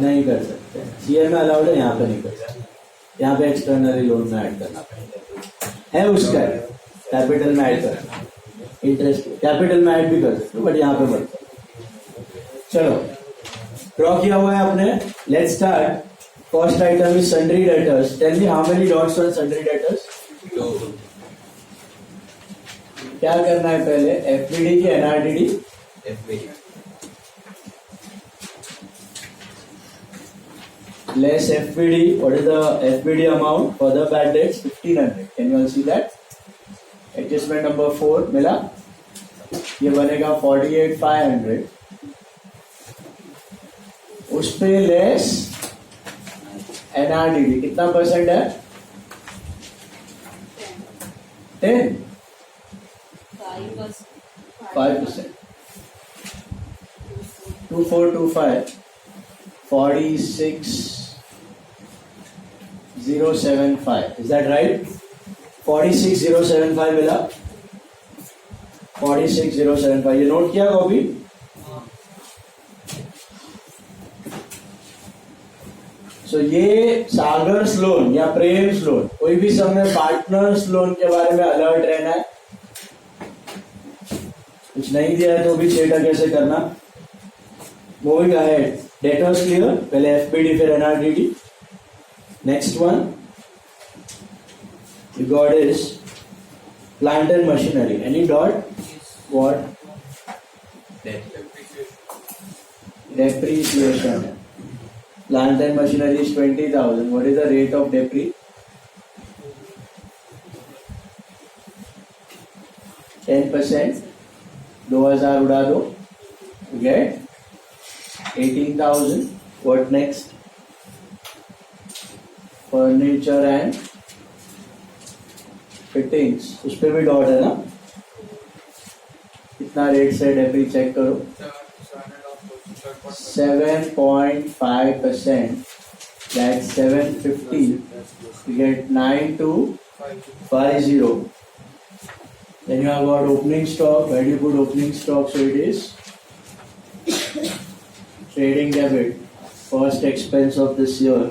नहीं कर सकते, सीए में अलाउड है, यहाँ पे नहीं कर सकते। यहाँ पे एक्सटर्नली लोन में ऐड करना है उसका, कैपिटल में ऐड करना, इंटरेस्ट कैपिटल में ऐड भी कर सकते हो बट यहाँ पे मत। चलो ड्रॉ किया हुआ है आपने, let's start. First item is sundry debtors. Tell me how many dots on sundry debtors? क्या करना है पहले, एफबीडी की एनआरडीडी? FBD less FBD. What is the FBD amount for the bad debts? 1500. Can you all see that? Adjustment number 4 मिला, ये बनेगा 48,500। उस पे लेस NRDD कितना परसेंट है? 10 5%। 2425 46,075. Is that right? 46,075 मिला, 46,075। ये नोट किया कॉपी? सो ये सागर्स लोन या प्रेम्स लोन, कोई भी समय पार्टनर्स लोन के बारे में अलर्ट रहना है। कुछ नहीं दिया है तो भी छेड़ा कैसे करना। मूविंग अहेड, डेटर्स क्लियर, पहले एफबीडी फिर NRDD. Next one you got is plant and machinery. Any dot? What? Depreciation. Plant and machinery is 20,000. What is the rate of depre? 10%. 2,000 उड़ा दो, you get 18,000. What next? Furniture and fittings, उस पे भी dot है ना? कितना rate से डेप्री check करो? 7.5%, that's 750. You get 9250. Then you have got opening stock. Where do you put opening stock? So it is trading debit, first expense of this year,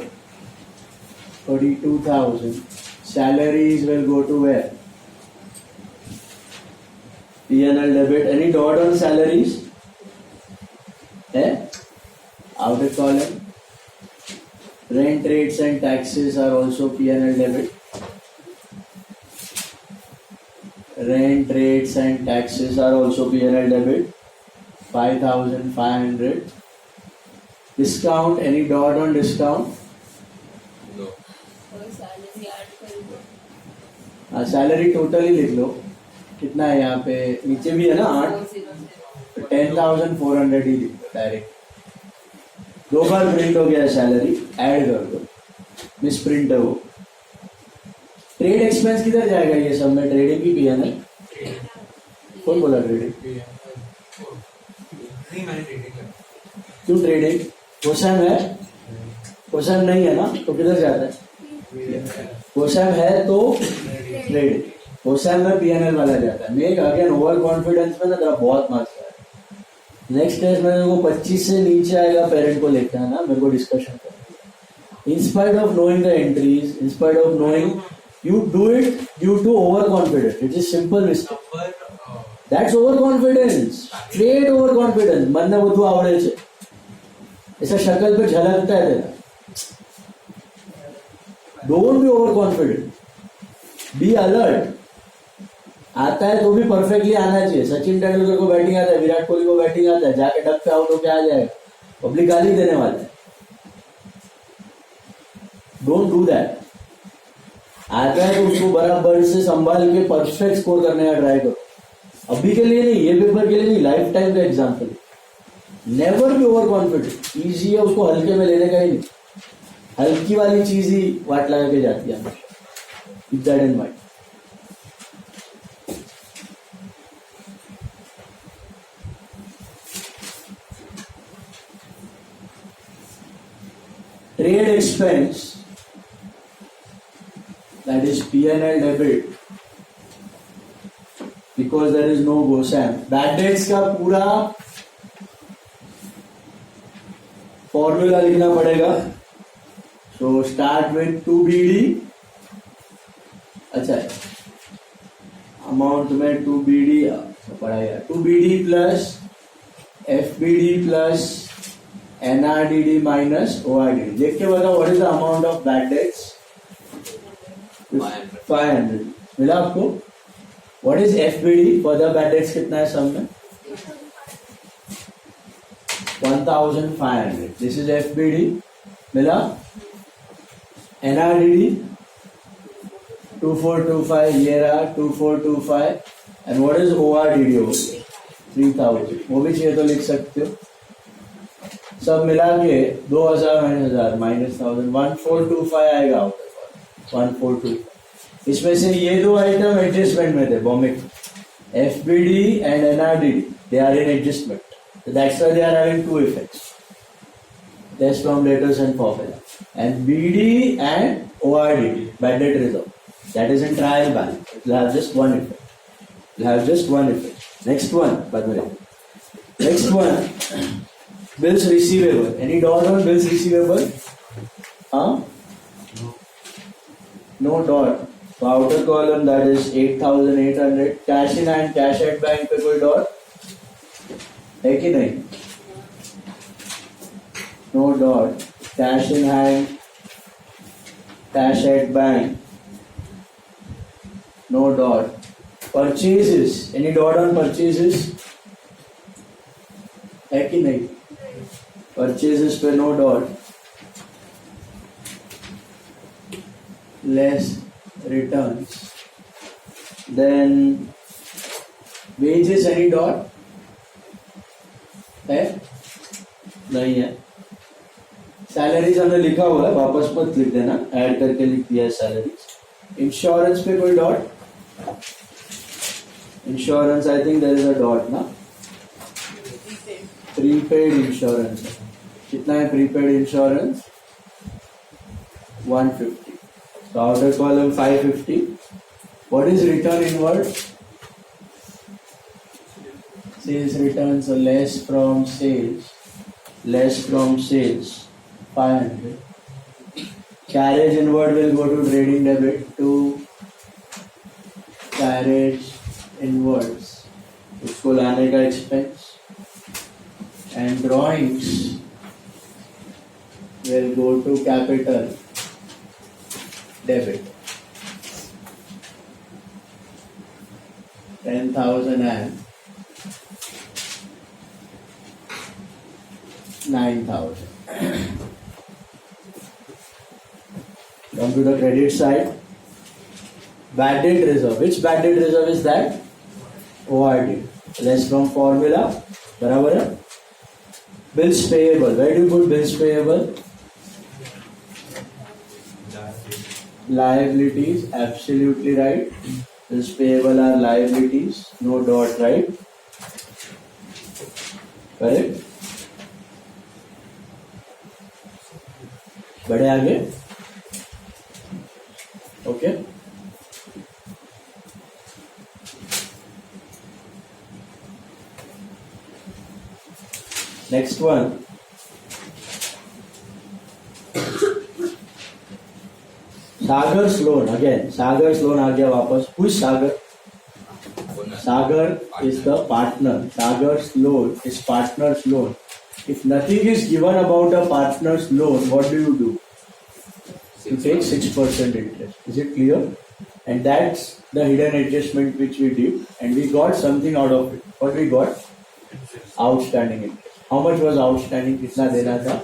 32,000. Salaries will go to where? P&L debit. Any dot on salaries? Outer column. Rent rates and taxes are also P&L debit. Rent rates and taxes are also P&L debit. 5,500. Discount. Any dot on discount? Salary totally लिख लो, कितना है यहाँ पे, नीचे भी है ना 8, 10,400 ही लिख लो डायरेक्ट। 2 बार प्रिंट हो गया है सैलरी, ऐड कर दो, मिस प्रिंट है वो। ट्रेड एक्सपेंस किधर जाएगा ये सब में? ट्रेडिंग की पीएनएल? कौन बोला ट्रेडिंग? क्यों ट्रेडिंग? कोसम है, कोसम नहीं है ना तो किधर जाता है? कोसम है तो ट्रेड, कोसम में पीएनएल वाला जाता है। मेक अगेन ओवर कॉन्फिडेंस में ना तेरा बहुत मार्क्स है। नेक्स्ट टेस्ट में वो 25 से नीचे आएगा, पेरेंट को लेकर है ना, मेरे को डिस्कशन करना। In spite of knowing the entries, in spite of knowing, you do it due to over confidence. It is simple mistake, that's over confidence, straight over confidence. मन ने બધું આવડે છે ऐसा शक्ल पे झलकता है तेरा। Don't be over confident, be alert. आता है तो भी परफेक्टली आना चाहिए। सचिन तेंदुलकर को बैटिंग आता है, विराट कोहली को बैटिंग आता है, जाके डक पे आउट होके आ जाएगा, पब्लिक गाली देने वाला है। Don't do that. आता है तो उसको बराबर से संभाल के परफेक्ट स्कोर करने का ट्राई करो। अभी के लिए नहीं, ये पेपर के लिए नहीं, लाइफ टाइम का example. Never be over confident. Easy है, उसको हल्के में लेने का ही नहीं। हल्की वाली चीज ही वाट लगा के जाती है। Keep that in mind. Trade expense, that is P&L debit, because there is no GoSam. Bad debts का पूरा फॉर्मूला लिखना पड़ेगा. So start with 2BD. अच्छा, अमाउंट में 2BD पढ़ाएगा. 2BD plus FBD plus NRDD minus ORDD. देख के बताओ what is the amount of bad debts. 500 मिला आपको. What is FBD? Further bad debts कितना है सम में? 1500. This is FBD. मिला. NRDD 2425. ये रहा 2425. And what is ORDD? 3000. वो भी चाहिए तो लिख सकते हो. सब मिला के 2000 माइनस 1000 1425 आएगा. 1425. इसमें से ये दो आइटम एडजस्टमेंट में थे Bombay. FBD and NRDD they are in adjustment. That's why they are having two effects. Test from letters and formula. And BD and ORDD, bad debt reserve, that is in trial balance. It will have just one effect. It will have just one effect. Next one, by the way. Next one, bills receivable. Any dot on bills receivable? Huh? No dot. So outer column, that is 8,800. Cash in hand, cash at bank पे कोई dot है कि नहीं? No dot. Cash in hand, cash at bank, no dot. Purchases, any dot on purchases है कि नहीं? Purchases पे no dot. Less returns. Then wages, any dot है? नहीं है. सैलरीज हमने लिखा हुआ है, वापस मत लिख देना, ऐड करके लिख दिया है सैलरीज. इंश्योरेंस पे कोई dot? Insurance I think there is a dot ना. प्रीपेड इंश्योरेंस कितना है? Prepaid insurance 150. तो outer column 550. What is return inward? Sales return. So less from sales. Less from sales 500. Carriage inward will go to trading debit to carriage inwards. उसको लाने का expense. And drawings will go to capital debit. 10,000 and 9,000. Come to the credit side. Bad debt reserve. Which bad debt reserve is that? ORD. Less from formula. बराबर है. Bills payable. Where do you put bills payable? Liabilities. Absolutely right. Bills payable are liabilities. No dot, right? Correct. बढ़े आगे. Okay. Next one. Sagar's loan. Again Sagar's loan आ गया वापस. Who is Sagar? Sagar is the partner. Sagar's loan is partner's loan. If nothing is given about a partner's loan, what do? You take 6% interest. Is it clear? And that's the hidden adjustment which we did, and we got something out of it. What we got? Outstanding interest. How much was outstanding? कितना देना था?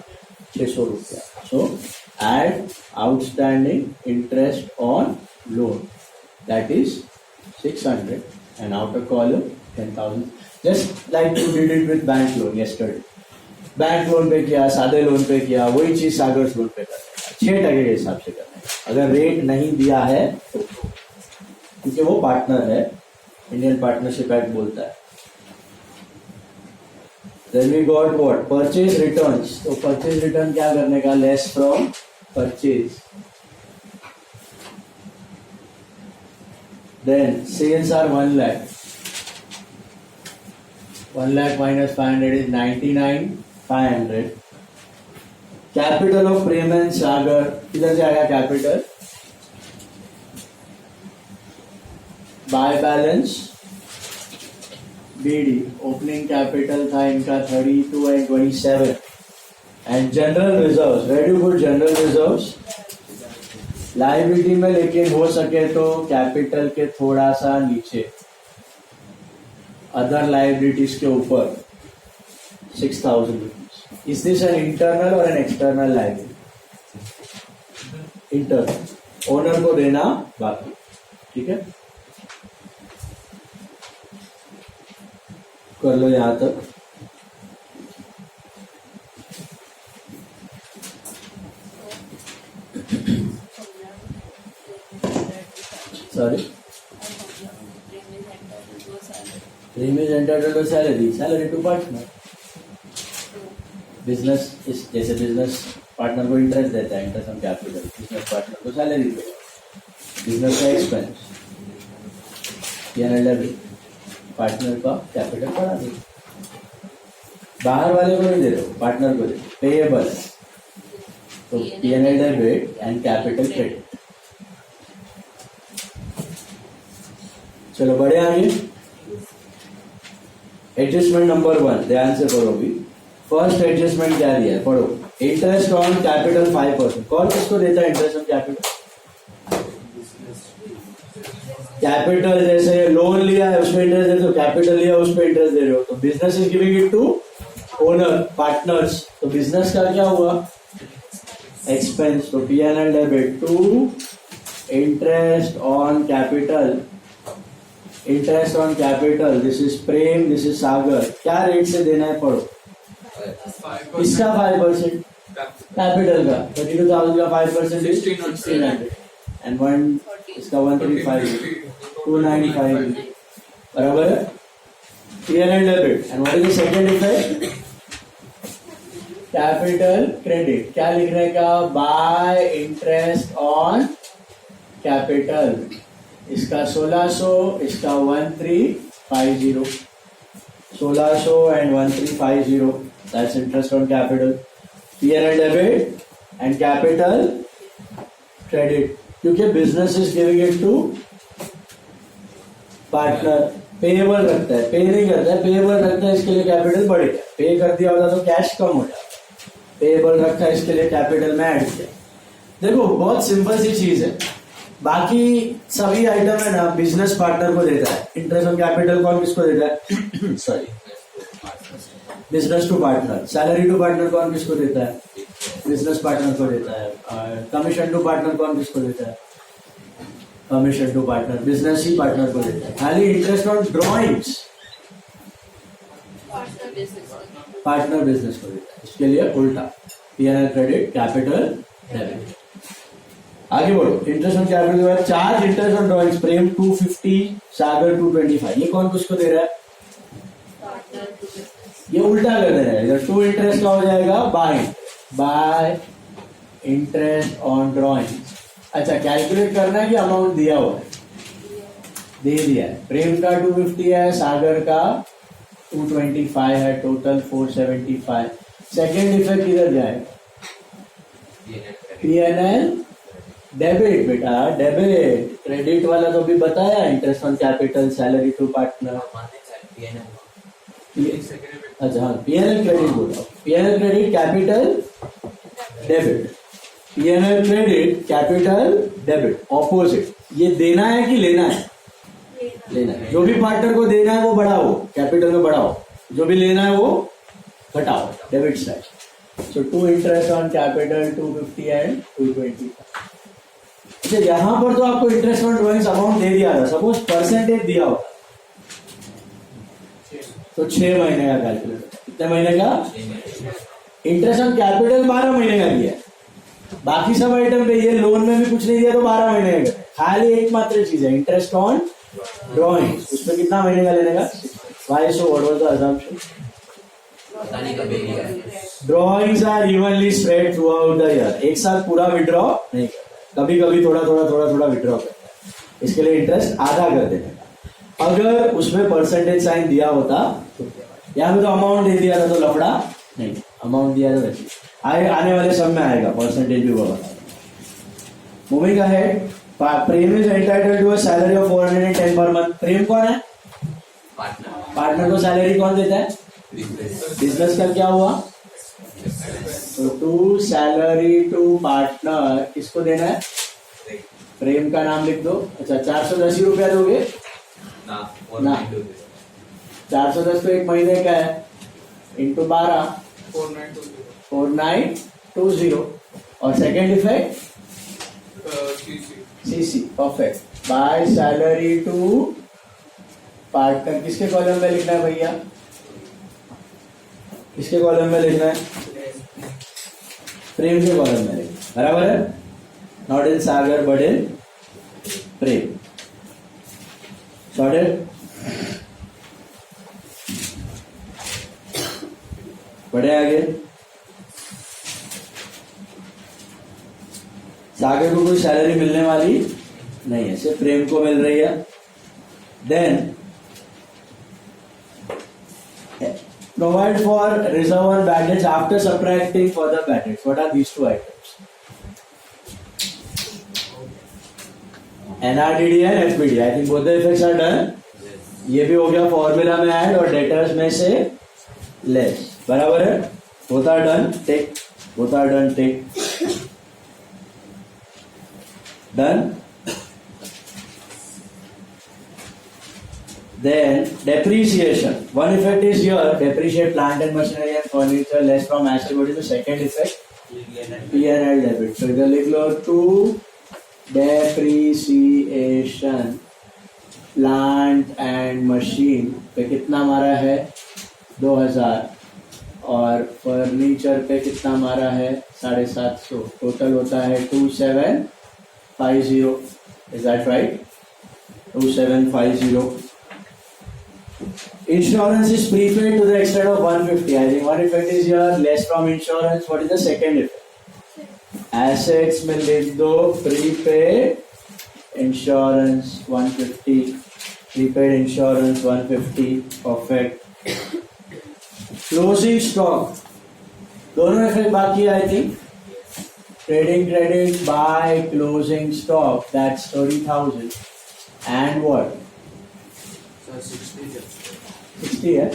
600 रुपया. So add outstanding interest on loan. That is 600, and outer column 10,000. Just like you did it with bank loan yesterday. Bank loan पे किया, सादे loan पे किया, वही चीज सागर्स लोन पे करना है. 6% के हिसाब से करना है. अगर रेट नहीं दिया है तो, क्योंकि वो पार्टनर है, इंडियन पार्टनरशिप एक्ट बोलता है. Then we got what? Purchase returns. तो परचेज रिटर्न क्या करने का? Less from purchase. Then sales are 1 lakh. 1 lakh minus 500 is 99,500. Capital of Prem and Sagar, किधर जाएगा capital? By balance BD, opening capital था इनका 32 and 27, and general reserves, where do put general reserves? Liability में, लेकिन हो सके तो कैपिटल के थोड़ा सा नीचे, अदर लायबिलिटीज के ऊपर 6,000 rupees. Is this an internal और an external liability? Internal, owner को देना बाकी, ठीक है, कर लो यहां तक। Sorry, Prem is entitled to salary, salary to partner. Business, जैसे बिजनेस पार्टनर को इंटरेस्ट देता है, interest on capital, business partner को सैलरी देगा, बिजनेस का एक्सपेंस, पीएनएल डेबिट, पार्टनर का कैपिटल बढ़ा दे, बाहर वाले को नहीं दे रहे हो, पार्टनर को दे, पेएबल है तो PNL debit and capital credit. चलो बढ़े आगे। एडजस्टमेंट नंबर 1, ध्यान से पढ़ो भी। फर्स्ट एडजस्टमेंट क्या दिया है, पढ़ो। Interest on capital 5%। कौन किसको देता है इंटरेस्ट ऑन कैपिटल? कैपिटल, जैसे लोन लिया है उस पर इंटरेस्ट दे रहे हो, कैपिटल लिया उस पर इंटरेस्ट दे रहे हो, तो business is giving it to owner, partners, तो बिजनेस का क्या हुआ? एक्सपेंस, तो PNL debit to interest on capital, interest on capital, this is Prem, this is Sagar. क्या रेट से देना है, पढ़ो। इसका 5%, कैपिटल का 32,000 का 5% इज 1600, एंड 1 इसका 135, 295, बराबर है। PNL debit, and what is the second effect? Capital credit. क्या लिखने का? बाय इंटरेस्ट ऑन कैपिटल, इसका 1600, इसका 1350, 1600 and 1350, that's interest on capital. P&L debit and capital credit, क्योंकि business is giving it to partner. Payable रखता है, पे नहीं करता है, पेएबल रखता है, इसके लिए कैपिटल बढ़ेगा। पे कर दिया होता तो कैश कम हो जाता, पेएबल रखा है इसके लिए कैपिटल में ऐड किया। देखो बहुत सिंपल सी चीज है। बाकी सभी आइटम है ना बिजनेस पार्टनर को देता है। इंटरेस्ट ऑन कैपिटल कौन किसको देता है? Sorry, business to partner. Salary to partner कौन किसको देता है? बिजनेस पार्टनर को देता है। कमीशन टू पार्टनर कौन किसको देता है? कमीशन टू पार्टनर, बिजनेस ही पार्टनर को देता है। खाली interest on drawings partner business को देता है, इसके लिए उल्टा पीएनएल क्रेडिट, कैपिटल डेबिट। आगे बढ़ो। Interest on capital, charge interest on drawings, Prem 250, Sagar 225। ये कौन किसको दे रहा है? ये उल्टा कर दे रहा है। इधर टू इंटरेस्ट का हो जाएगा बाय इंटरेस्ट ऑन ड्रॉइंग्स। अच्छा, कैलकुलेट करना है कि अमाउंट दिया हुआ है? दे दिया है। प्रेम का 250 है, सागर का 225 है, टोटल 475। सेकेंड इफेक्ट किधर जाएगा? PNL debit. बेटा डेबिट, क्रेडिट वाला तो भी बताया, interest on capital, salary to partner. अच्छा हाँ, पीएनएल क्रेडिट बोला। PNL credit, capital debit, PNL credit, capital debit, opposite. ये देना है कि लेना है? लेना है। जो भी पार्टनर को देना है वो बढ़ाओ, कैपिटल में बढ़ाओ, जो भी लेना है वो घटाओ, debit side. So to interest on capital 250 and 225। अच्छा, यहां पर तो आपको इंटरेस्ट ऑन ड्रॉइंग्स अमाउंट दे दिया था, सपोज परसेंटेज दिया होता तो 6 महीने का कैलकुलेट। कितने महीने का? इंटरेस्ट ऑन कैपिटल 12 महीने का दिया, बाकी सब आइटम पे ये लोन में भी कुछ नहीं दिया तो 12 महीने का। खाली एकमात्र चीज है इंटरेस्ट ऑन ड्रॉइंग्स, उसमें कितना महीने का लेने का? 500। What was the assumption? Drawings are evenly spread throughout the year. एक साथ पूरा विड्रॉ नहीं करता, कभी कभी थोड़ा थोड़ा विड्रॉ करता है। इसके लिए इंटरेस्ट आधा कर देने का। अगर उसमें परसेंटेज साइन दिया होता तो यहाँ पे तो अमाउंट दे दिया था तो लफड़ा नहीं। अमाउंट दिया था वैसे आने वाले सब में आएगा, परसेंटेज भी होगा। Moving ahead, Prem is entitled to a salary of 410 per month. प्रेम कौन है? पार्टनर को सैलरी कौन देता है? बिजनेस का क्या हुआ? तो टू सैलरी टू पार्टनर किसको देना है? प्रेम का नाम लिख दो। अच्छा 410 रुपया दोगे ना? 410 तो एक महीने का है, इंटू 12 4920। और second effect CC, perfect. By salary to partner किसके कॉलम में लिखना है भैया? किसके कॉलम में लिखना है? प्रेम के कॉलम में लिखना, बराबर है? Not in Sagar but in Prem. Sorted? बढ़े आगे। सागर को कोई सैलरी मिलने वाली नहीं है, सिर्फ प्रेम को मिल रही है। Then provide for reserve and baggage after subtracting further baggage. What are these two items? NRDD and FPD. I think both the effects are done. ये भी हो गया फॉर्मूला में ऐड और डेटर्स में से लेस, बराबर है? both are done, take. both are done, take. Done. Then depreciation. One effect is here, depreciate plant and machinery and furniture less from asset. What is the second effect? P&L debit. So इधर लिख लो to depreciation plant and machine पे कितना मारा है? 2000। और furniture पे कितना मारा है? 750। टोटल होता है 2750। Is that right? 2750. Insurance is prepaid to the extent of 150. I think one effect is here, less from insurance. What is the second effect? Assets में लिख दो prepaid insurance 150. Prepaid insurance 150. Perfect. Closing stock. दोनों effect बाकी है I think. Trading credit by closing stock. That's 30,000. And what? 60 है।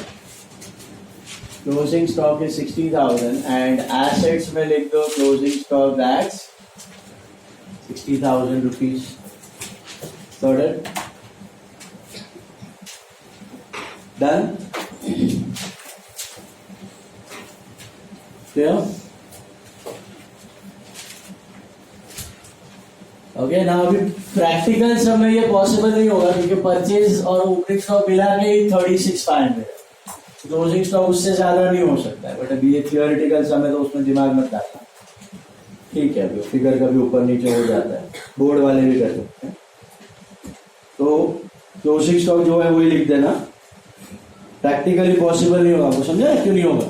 Closing stock is 60,000 and assets में लिख दो closing stock that's 60,000 rupees. Sorted? Done? Clear? Okay ना, अभी practical समय ये पॉसिबल नहीं होगा क्योंकि परचेज और ओपनिंग स्टॉक मिला के ही 36,500, क्लोजिंग स्टॉक उससे ज्यादा नहीं हो सकता है। बट अभी ये थियोरेटिकल समय तो उसमें दिमाग मत डालना, ठीक है? अभी फिगर कभी ऊपर नीचे हो जाता है, बोर्ड वाले भी कर सकते हैं। तो क्लोजिंग स्टॉक जो है वही लिख देना। प्रैक्टिकली पॉसिबल नहीं होगा, वो समझा क्यों नहीं होगा?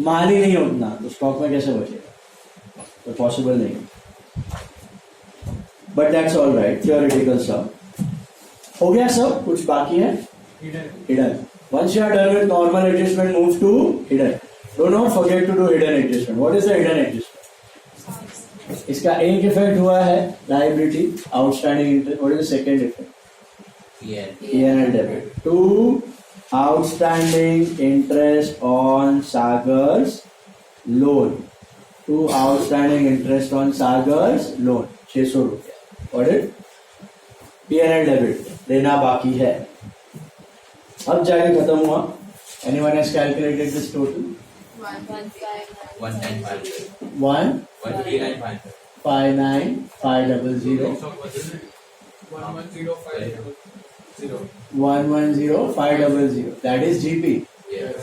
माल ही नहीं उतना तो स्टॉक में कैसे बचेगा? तो पॉसिबल नहीं। But that's all right, theoretical सब हो गया। सब कुछ बाकी है hidden. Once you are done with normal adjustment, move to hidden. Do not forget to do hidden adjustment. What is the hidden adjustment? इसका एक इफेक्ट हुआ है liability, outstanding interest. What is the second effect? P&L debit. To outstanding interest on Sagar's loan. To outstanding interest on Sagar's loan. 600 रुपया। Got it? P&L debit देना बाकी है। अब जाके खत्म हुआ। Anyone has calculated this total? 1,59,500. 110,500. That is GP. Yes.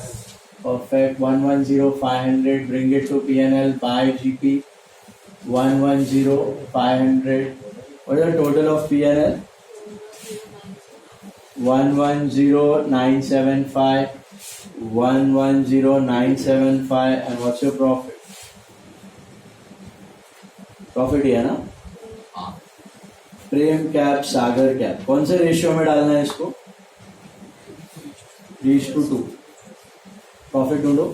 Perfect. 110,500. Bring it to P&L by GP. 110,500. What is the total of P&L? 110,975. 110,975. And what's your profit? Profit ही है ना? प्रेम cap सागर cap कौन से रेशियो में डालना है इसको? 3:2। प्रॉफिट ढूंढो।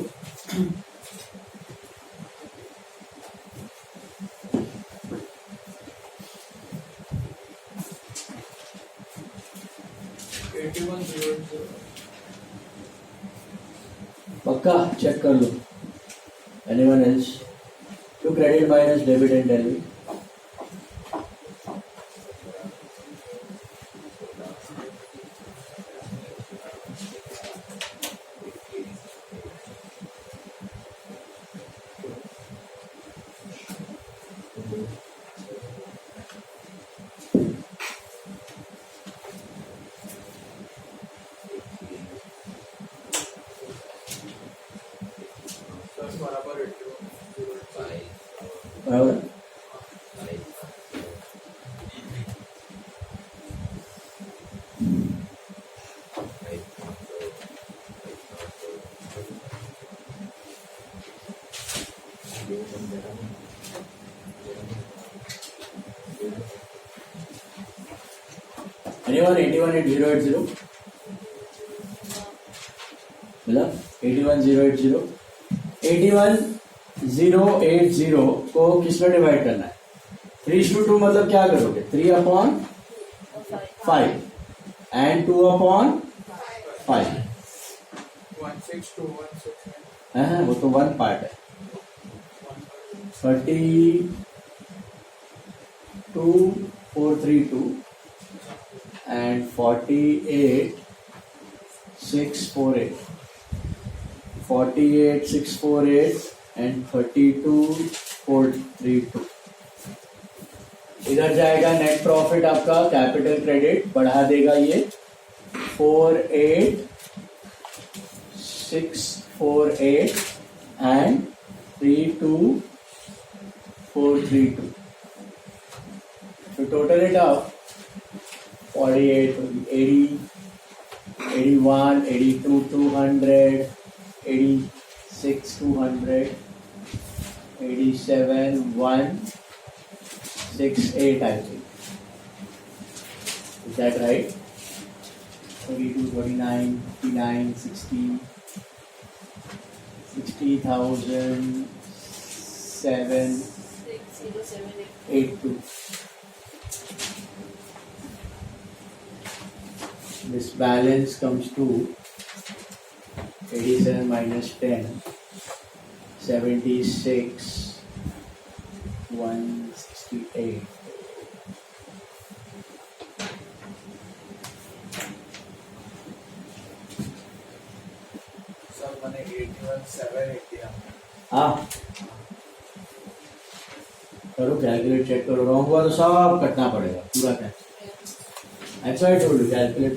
पक्का चेक कर लो. Anyone else? Do credit minus debit and tell me. बराबर. Anyone 818080? मतलब 81080. 81080 को किसमें डिवाइड करना है? 3:2 मतलब क्या करोगे? 3/5 and 2/5. 16216 हाँ वो तो वन पार्ट है. 32,432 and 48,648. 48,648 and 32,432. इधर जाएगा नेट प्रॉफिट आपका कैपिटल क्रेडिट बढ़ा देगा ये 48,648 and 32,432. So total it up 48, 80, 81, 82, 200, 86, 200, 87, 168 I think. Is that right? 32, 29, 59, 60, 60,000, 782. This balance comes to 87 minus 10, 76, 168. Sir मैंने 81780 हाँ करो कैलकुलेट चेक करो. रॉन्ग हुआ तो सब कटना पड़ेगा पूरा cash. That's why I told you calculate